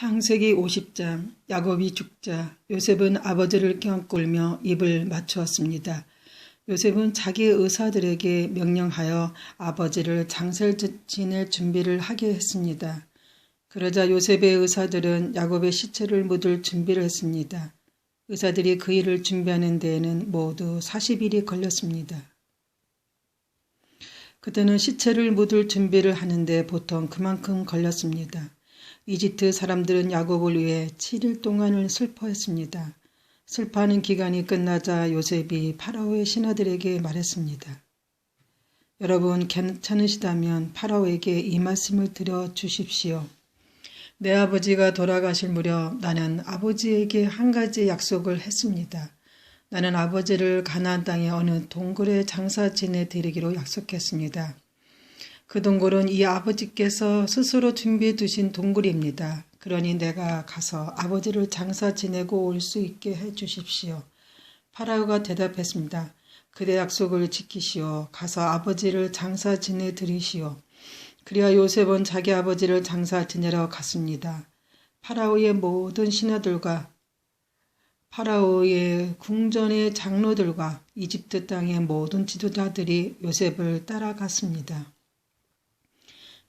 창세기 50장 야곱이 죽자 요셉은 아버지를 껴안고 입을 맞추었습니다. 요셉은 자기 의사들에게 명령하여 아버지를 장사를 지낼 준비를 하게 했습니다. 그러자 요셉의 의사들은 야곱의 시체를 묻을 준비를 했습니다. 의사들이 그 일을 준비하는 데에는 모두 40일이 걸렸습니다. 그때는 시체를 묻을 준비를 하는데 보통 그만큼 걸렸습니다. 이집트 사람들은 야곱을 위해 7일 동안을 슬퍼했습니다. 슬퍼하는 기간이 끝나자 요셉이 파라오의 신하들에게 말했습니다. 여러분 괜찮으시다면 파라오에게 이 말씀을 드려 주십시오. 내 아버지가 돌아가실 무렵 나는 아버지에게 한 가지 약속을 했습니다. 나는 아버지를 가나안 땅의 어느 동굴에 장사 지내드리기로 약속했습니다. 그 동굴은 이 아버지께서 스스로 준비해 두신 동굴입니다. 그러니 내가 가서 아버지를 장사 지내고 올 수 있게 해 주십시오. 파라오가 대답했습니다. 그대 약속을 지키시오. 가서 아버지를 장사 지내드리시오. 그리하 요셉은 자기 아버지를 장사 지내러 갔습니다. 파라오의 모든 신하들과 파라오의 궁전의 장로들과 이집트 땅의 모든 지도자들이 요셉을 따라갔습니다.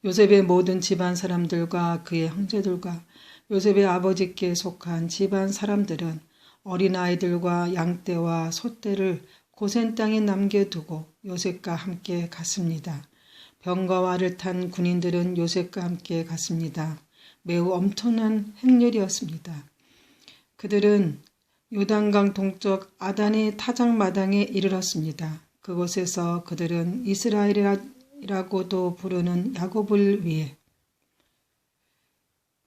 요셉의 모든 집안 사람들과 그의 형제들과 요셉의 아버지께 속한 집안 사람들은 어린아이들과 양떼와 소떼를 고센 땅에 남겨두고 요셉과 함께 갔습니다. 병과 와를 탄 군인들은 요셉과 함께 갔습니다. 매우 엄청난 행렬이었습니다. 그들은 요단강 동쪽 아단의 타작마당에 이르렀습니다. 그곳에서 그들은 이스라엘이라고도 부르는 야곱을 위해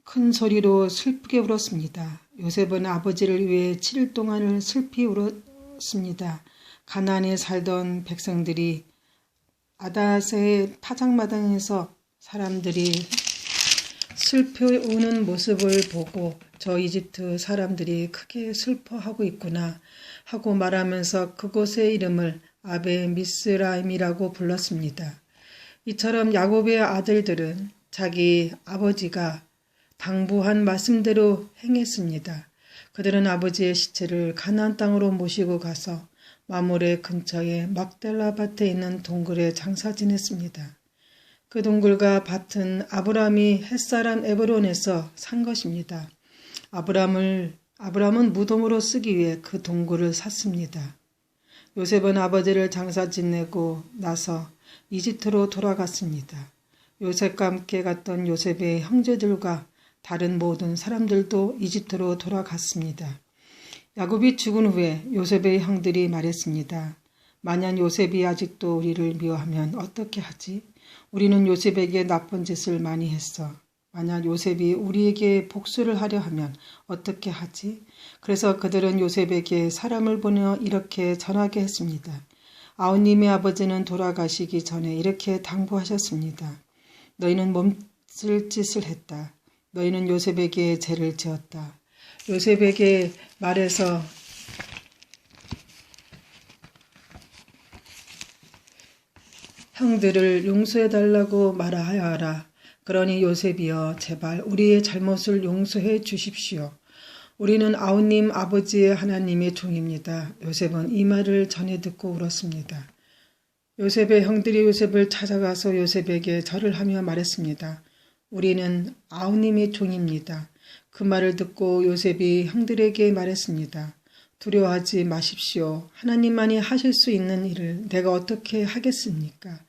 큰 소리로 슬프게 울었습니다. 요셉은 아버지를 위해 7일 동안을 슬피 울었습니다. 가나안에 살던 백성들이 아닷의 타작마당에서 사람들이 슬피 우는 모습을 보고 저 이집트 사람들이 크게 슬퍼하고 있구나 하고 말하면서 그곳의 이름을 아베 미스라임이라고 불렀습니다. 이처럼 야곱의 아들들은 자기 아버지가 당부한 말씀대로 행했습니다. 그들은 아버지의 시체를 가나안 땅으로 모시고 가서 마므레 근처의 막델라 밭에 있는 동굴에 장사 지냈습니다. 그 동굴과 밭은 아브람이 햇사람 에브론에서 산 것입니다. 아브람은 무덤으로 쓰기 위해 그 동굴을 샀습니다. 요셉은 아버지를 장사 지내고 나서 이집트로 돌아갔습니다. 요셉과 함께 갔던 요셉의 형제들과 다른 모든 사람들도 이집트로 돌아갔습니다. 야곱이 죽은 후에 요셉의 형들이 말했습니다. 만약 요셉이 아직도 우리를 미워하면 어떻게 하지? 우리는 요셉에게 나쁜 짓을 많이 했어. 만약 요셉이 우리에게 복수를 하려 하면 어떻게 하지? 그래서 그들은 요셉에게 사람을 보내 이렇게 전하게 했습니다. 아우님의 아버지는 돌아가시기 전에 이렇게 당부하셨습니다. 너희는 몸쓸 짓을 했다. 너희는 요셉에게 죄를 지었다. 요셉에게 말해서 형들을 용서해달라고 말하여 하라. 그러니 요셉이여 제발 우리의 잘못을 용서해 주십시오. 우리는 아우님 아버지의 하나님의 종입니다. 요셉은 이 말을 전해 듣고 울었습니다. 요셉의 형들이 요셉을 찾아가서 요셉에게 절을 하며 말했습니다. 우리는 아우님의 종입니다. 그 말을 듣고 요셉이 형들에게 말했습니다. 두려워하지 마십시오. 하나님만이 하실 수 있는 일을 내가 어떻게 하겠습니까?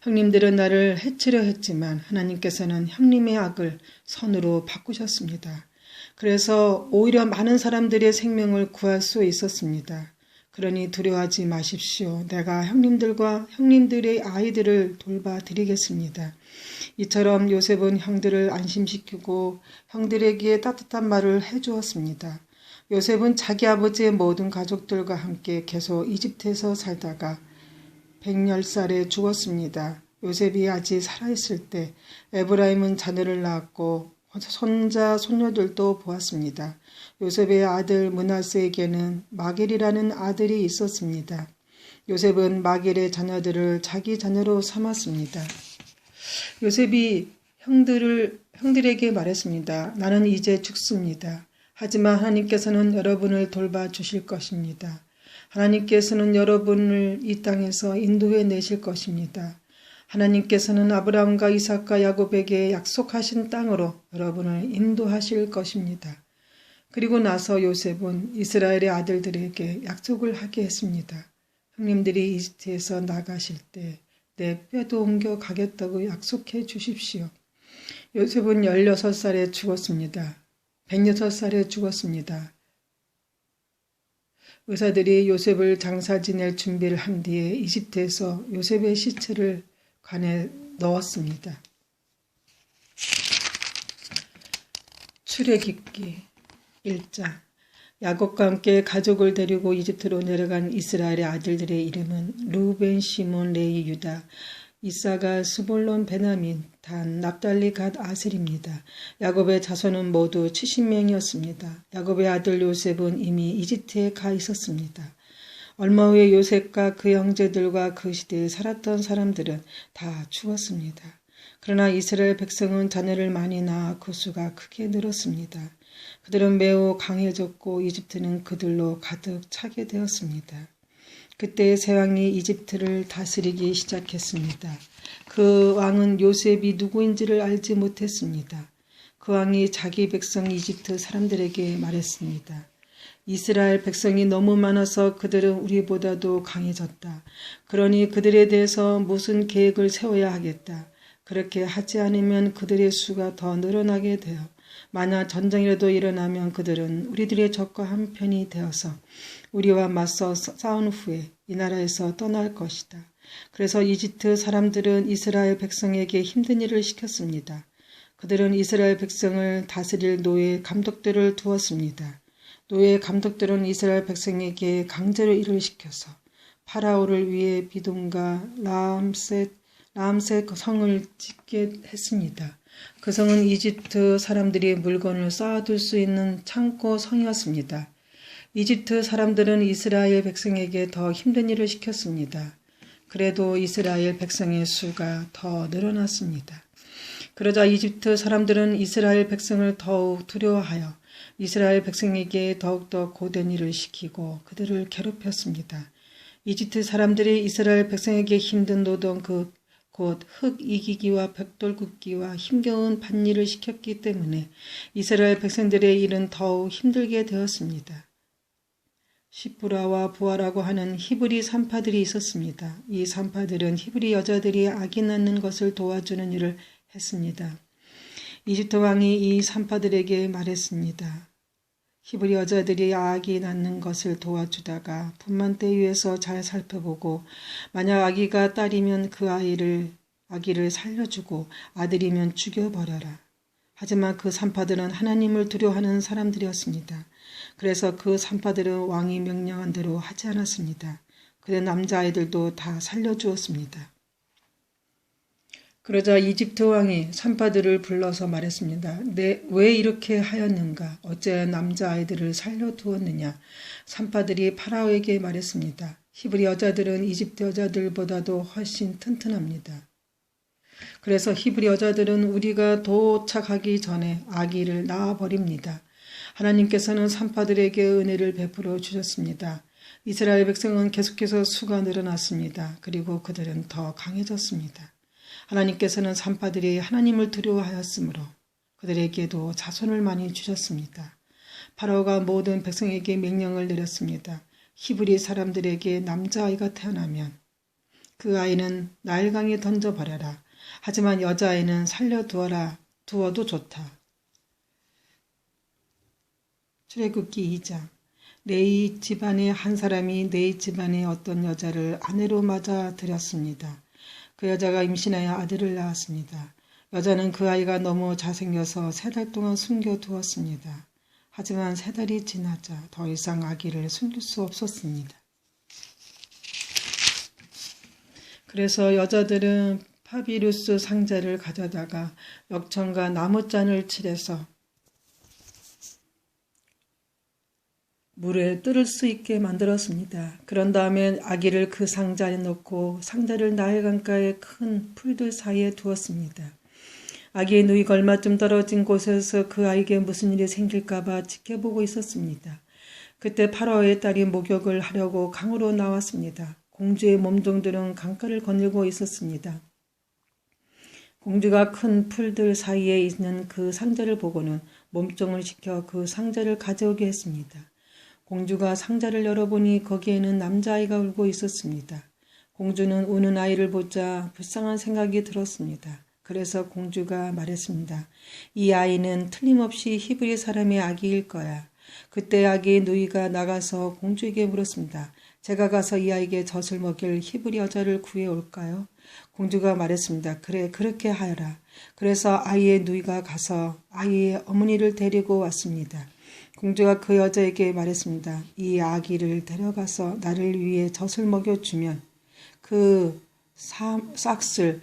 형님들은 나를 해치려 했지만 하나님께서는 형님의 악을 선으로 바꾸셨습니다. 그래서 오히려 많은 사람들의 생명을 구할 수 있었습니다. 그러니 두려워하지 마십시오. 내가 형님들과 형님들의 아이들을 돌봐드리겠습니다. 이처럼 요셉은 형들을 안심시키고 형들에게 따뜻한 말을 해주었습니다. 요셉은 자기 아버지의 모든 가족들과 함께 계속 이집트에서 살다가 110살에 죽었습니다. 요셉이 아직 살아있을 때 에브라임은 자녀를 낳았고 손자, 손녀들도 보았습니다. 요셉의 아들 므낫세에게는 마겔이라는 아들이 있었습니다. 요셉은 마겔의 자녀들을 자기 자녀로 삼았습니다. 요셉이 형들을 형들에게 말했습니다. 나는 이제 죽습니다. 하지만 하나님께서는 여러분을 돌봐주실 것입니다. 하나님께서는 여러분을 이 땅에서 인도해 내실 것입니다. 하나님께서는 아브라함과 이삭과 야곱에게 약속하신 땅으로 여러분을 인도하실 것입니다. 그리고 나서 요셉은 이스라엘의 아들들에게 약속을 하게 했습니다. 형님들이 이집트에서 나가실 때 내 뼈도 옮겨 가겠다고 약속해 주십시오. 요셉은 16살에 죽었습니다. 106살에 죽었습니다. 의사들이 요셉을 장사 지낼 준비를 한 뒤에 이집트에서 요셉의 시체를 관에 넣었습니다. 출애굽기 1장. 야곱과 함께 가족을 데리고 이집트로 내려간 이스라엘의 아들들의 이름은 루벤, 시몬, 레위, 유다, 이사가, 스볼론, 베냐민, 단, 납달리, 갓, 아셀입니다. 야곱의 자손은 모두 70명이었습니다. 야곱의 아들 요셉은 이미 이집트에 가 있었습니다. 얼마 후에 요셉과 그 형제들과 그 시대에 살았던 사람들은 다 죽었습니다. 그러나 이스라엘 백성은 자녀를 많이 낳아 그 수가 크게 늘었습니다. 그들은 매우 강해졌고 이집트는 그들로 가득 차게 되었습니다. 그때 새 왕이 이집트를 다스리기 시작했습니다. 그 왕은 요셉이 누구인지를 알지 못했습니다. 그 왕이 자기 백성 이집트 사람들에게 말했습니다. 이스라엘 백성이 너무 많아서 그들은 우리보다도 강해졌다. 그러니 그들에 대해서 무슨 계획을 세워야 하겠다. 그렇게 하지 않으면 그들의 수가 더 늘어나게 되어 만약 전쟁이라도 일어나면 그들은 우리들의 적과 한편이 되어서 우리와 맞서 싸운 후에 이 나라에서 떠날 것이다. 그래서 이집트 사람들은 이스라엘 백성에게 힘든 일을 시켰습니다. 그들은 이스라엘 백성을 다스릴 노예 감독들을 두었습니다. 노예 감독들은 이스라엘 백성에게 강제로 일을 시켜서 파라오를 위해 비돔과 라암셋 성을 짓게 했습니다. 그 성은 이집트 사람들이 물건을 쌓아둘 수 있는 창고 성이었습니다. 이집트 사람들은 이스라엘 백성에게 더 힘든 일을 시켰습니다. 그래도 이스라엘 백성의 수가 더 늘어났습니다. 그러자 이집트 사람들은 이스라엘 백성을 더욱 두려워하여 이스라엘 백성에게 더욱더 고된 일을 시키고 그들을 괴롭혔습니다. 이집트 사람들이 이스라엘 백성에게 힘든 노동 곧 흙 이기기와 벽돌 굽기와 힘겨운 밭일을 시켰기 때문에 이스라엘 백성들의 일은 더욱 힘들게 되었습니다. 시프라와 부하라고 하는 히브리 산파들이 있었습니다. 이 산파들은 히브리 여자들이 아기 낳는 것을 도와주는 일을 했습니다. 이집트 왕이 이 산파들에게 말했습니다. 히브리 여자들이 아기 낳는 것을 도와주다가 분만대 위에서 잘 살펴보고 만약 아기가 딸이면 그 아기를 살려주고 아들이면 죽여버려라. 하지만 그 산파들은 하나님을 두려워하는 사람들이었습니다. 그래서 그 산파들은 왕이 명령한 대로 하지 않았습니다. 그의 남자아이들도 다 살려주었습니다. 그러자 이집트 왕이 산파들을 불러서 말했습니다. 왜 이렇게 하였는가? 어째 남자아이들을 살려두었느냐? 산파들이 파라오에게 말했습니다. 히브리 여자들은 이집트 여자들보다도 훨씬 튼튼합니다. 그래서 히브리 여자들은 우리가 도착하기 전에 아기를 낳아버립니다. 하나님께서는 산파들에게 은혜를 베풀어 주셨습니다. 이스라엘 백성은 계속해서 수가 늘어났습니다. 그리고 그들은 더 강해졌습니다. 하나님께서는 산파들이 하나님을 두려워하였으므로 그들에게도 자손을 많이 주셨습니다. 파라오가 모든 백성에게 명령을 내렸습니다. 히브리 사람들에게 남자아이가 태어나면 그 아이는 나일강에 던져버려라. 하지만 여자아이는 두어도 좋다. 출애굽기 2장. 레위 집안의 한 사람이 레위 집안의 어떤 여자를 아내로 맞아 들였습니다. 그 여자가 임신하여 아들을 낳았습니다. 여자는 그 아이가 너무 잘생겨서 3달 동안 숨겨두었습니다. 하지만 3달이 지나자 더 이상 아기를 숨길 수 없었습니다. 그래서 여자들은 파비루스 상자를 가져다가 역청과 나무잔을 칠해서 물에 뜰을 수 있게 만들었습니다. 그런 다음에 아기를 그 상자에 넣고 상자를 나일강가의 큰 풀들 사이에 두었습니다. 아기의 누이가 얼마쯤 떨어진 곳에서 그 아이에게 무슨 일이 생길까봐 지켜보고 있었습니다. 그때 파라오의 딸이 목욕을 하려고 강으로 나왔습니다. 공주의 몸종들은 강가를 거닐고 있었습니다. 공주가 큰 풀들 사이에 있는 그 상자를 보고는 몸종을 시켜 그 상자를 가져오게 했습니다. 공주가 상자를 열어보니 거기에는 남자아이가 울고 있었습니다. 공주는 우는 아이를 보자 불쌍한 생각이 들었습니다. 그래서 공주가 말했습니다. 이 아이는 틀림없이 히브리 사람의 아기일 거야. 그때 아기의 누이가 나가서 공주에게 물었습니다. 제가 가서 이 아이에게 젖을 먹일 히브리 여자를 구해올까요? 공주가 말했습니다. 그래, 그렇게 하여라. 그래서 아이의 누이가 가서 아이의 어머니를 데리고 왔습니다. 공주가 그 여자에게 말했습니다. 이 아기를 데려가서 나를 위해 젖을 먹여주면 그 싹을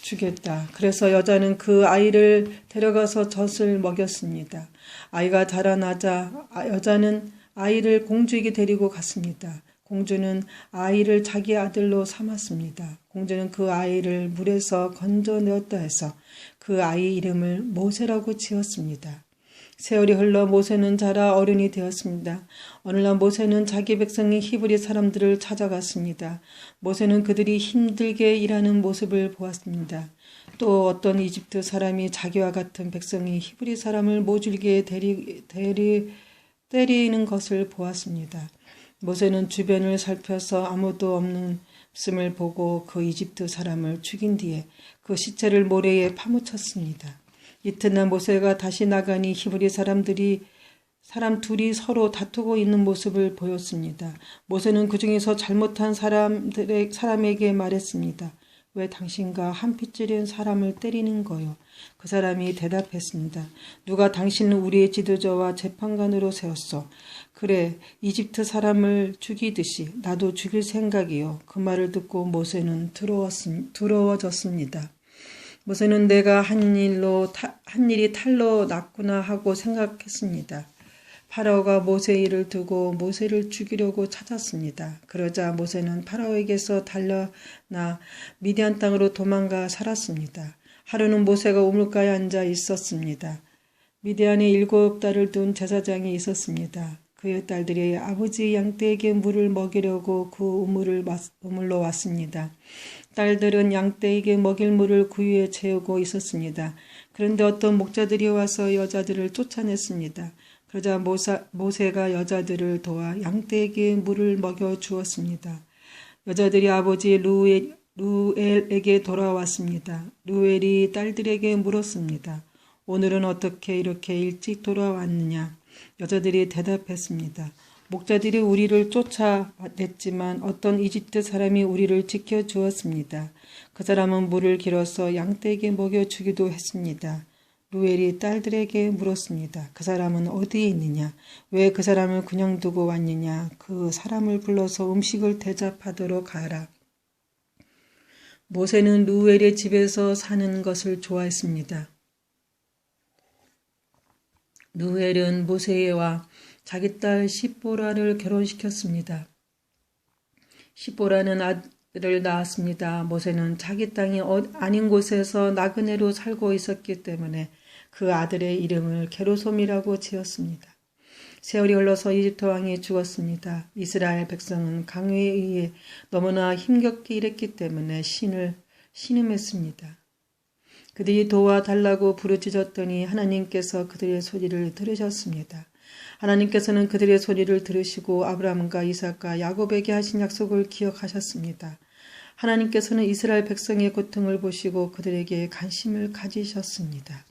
주겠다. 그래서 여자는 그 아이를 데려가서 젖을 먹였습니다. 아이가 자라나자 여자는 아이를 공주에게 데리고 갔습니다. 공주는 아이를 자기 아들로 삼았습니다. 공주는 그 아이를 물에서 건져내었다 해서 그 아이 이름을 모세라고 지었습니다. 세월이 흘러 모세는 자라 어른이 되었습니다. 어느 날 모세는 자기 백성인 히브리 사람들을 찾아갔습니다. 모세는 그들이 힘들게 일하는 모습을 보았습니다. 또 어떤 이집트 사람이 자기와 같은 백성이 히브리 사람을 모질게 때리는 것을 보았습니다. 모세는 주변을 살펴서 아무도 없음을 보고 그 이집트 사람을 죽인 뒤에 그 시체를 모래에 파묻혔습니다. 이튿날 모세가 다시 나가니 히브리 사람 둘이 서로 다투고 있는 모습을 보였습니다. 모세는 그 중에서 잘못한 사람에게 말했습니다. 왜 당신과 한 핏줄인 사람을 때리는 거요? 그 사람이 대답했습니다. 누가 당신을 우리의 지도자와 재판관으로 세웠어? 그래, 이집트 사람을 죽이듯이 나도 죽일 생각이요. 그 말을 듣고 모세는 두려워졌습니다. 모세는 내가 한 일이 탈로 났구나 하고 생각했습니다. 파라오가 모세의 일을 두고 모세를 죽이려고 찾았습니다. 그러자 모세는 파라오에게서 달려나 미디안 땅으로 도망가 살았습니다. 하루는 모세가 우물가에 앉아 있었습니다. 미디안에 7달을 둔 제사장이 있었습니다. 그의 딸들이 아버지 양떼에게 물을 먹이려고 그 우물로 왔습니다. 딸들은 양떼에게 먹일 물을 구유에 채우고 있었습니다. 그런데 어떤 목자들이 와서 여자들을 쫓아냈습니다. 그러자 모세가 여자들을 도와 양떼에게 물을 먹여 주었습니다. 여자들이 아버지 루엘에게 돌아왔습니다. 루엘이 딸들에게 물었습니다. 오늘은 어떻게 이렇게 일찍 돌아왔느냐? 여자들이 대답했습니다. 목자들이 우리를 쫓아냈지만 어떤 이집트 사람이 우리를 지켜주었습니다. 그 사람은 물을 길어서 양떼에게 먹여주기도 했습니다. 루엘이 딸들에게 물었습니다. 그 사람은 어디에 있느냐? 왜 그 사람을 그냥 두고 왔느냐? 그 사람을 불러서 음식을 대접하도록 하라. 모세는 루엘의 집에서 사는 것을 좋아했습니다. 루엘은 모세와 자기 딸 시보라를 결혼시켰습니다. 시보라는 아들을 낳았습니다. 모세는 자기 땅이 아닌 곳에서 나그네로 살고 있었기 때문에 그 아들의 이름을 게르솜이라고 지었습니다. 세월이 흘러서 이집트 왕이 죽었습니다. 이스라엘 백성은 강요에 의해 너무나 힘겹게 일했기 때문에 신음했습니다. 그들이 도와달라고 부르짖었더니 하나님께서 그들의 소리를 들으셨습니다. 하나님께서는 그들의 소리를 들으시고 아브라함과 이삭과 야곱에게 하신 약속을 기억하셨습니다. 하나님께서는 이스라엘 백성의 고통을 보시고 그들에게 관심을 가지셨습니다.